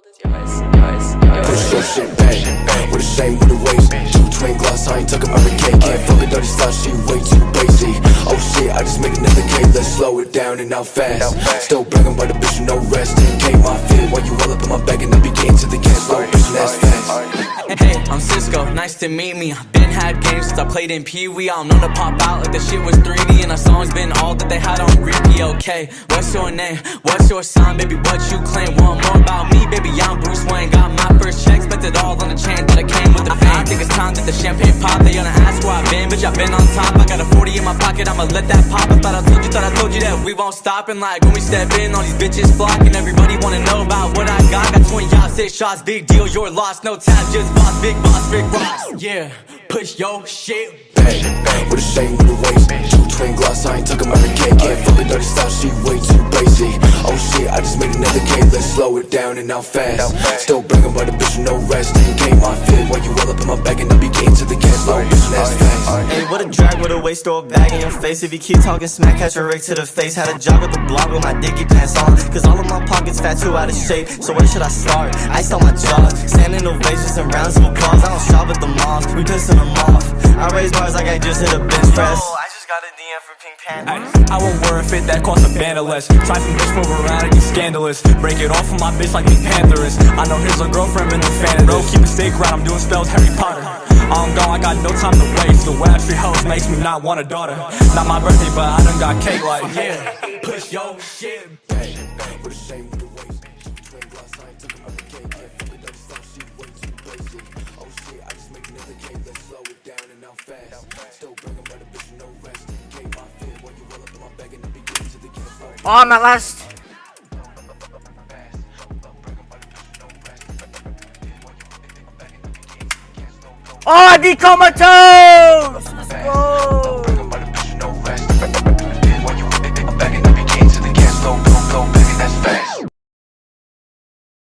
world is yours. Push your shit back, with a shame with the waist. Two twin gloss, I ain't talking about a cake. Can't fuck a dirty slut, she way too basic. Oh shit, I just made another K, let's slow it down and out fast. Still bragging about a bitch with no rest. 10K my fit, while you all up in my bag and I be getting to the gas. Slow bitch, that's fast. Hey, I'm Cisco, nice to meet me. I've been had games since I played in Pee-wee. I'm known to pop out like the shit was 3D, and our song's been all that they had on repeat. Okay, what's your name? What's your sign, baby? What you claim? Want more about me, baby? I'm Bruce Wayne. Got my first check, spent it all on the chain that I came with the fame. I think it's time that the champagne pop. They gonna ask where I've been, bitch, I've been on top. I got a 40 in my pocket, I'ma let that pop. I thought I told you that we won't stop. And like when we step in, all these bitches flock, and everybody wanna know about what I got. Got 20 yachts, 6 shots, big deal, you're lost. No tabs, just boss, big Rick Ross. Yeah, push your shit back, with a shame with the waist. Two twin gloss, I ain't talking about a cake. Can't fuck a dirty style, she way too basic. Oh shit, I just made another K, let's slow it down and out fast. Still bragging about a bitch with no rest. 10K my fit, while you all up in my bag and I be getting to the gas. Slow bitch, that's fast. Hey, what a drag with a waist or a bag in your face. If you keep talking smack, catch a rake to the face. Had a jog at the block with my dicky pants on, cause all of my pockets fat, too out of shape. So where should I start? Ice on my jaw, standing ovations and rounds of applause. I don't shop at the malls, we pissing them off. I raise bars like I just hit a bench press. I just got a DM from Pink Panther. I won't wear a fit that costs a band or less. Try some bitch move around and get scandalous. Break it off for my bitch like Pink Panther is. I know here's a girlfriend and a fan of this. Keep it sacred, I'm doing spells Harry Potter. I'm gone, I got no time to waste. The way I treat hoes makes me not want a daughter. Not my birthday, but I done got cake like, yeah. Push your shit back, with a shame with the waist. Two twin gloss, I ain't talking about the cake. Can't fuck a dirty style, she way too basic. Oh shit, I just made another K, let's slow it down and out fast. Still bragging about a bitch with no rest. 10K my fit, while you all up in my bag and I be getting to the gas. Oh, my last. Oh, the Comatose! Let's go!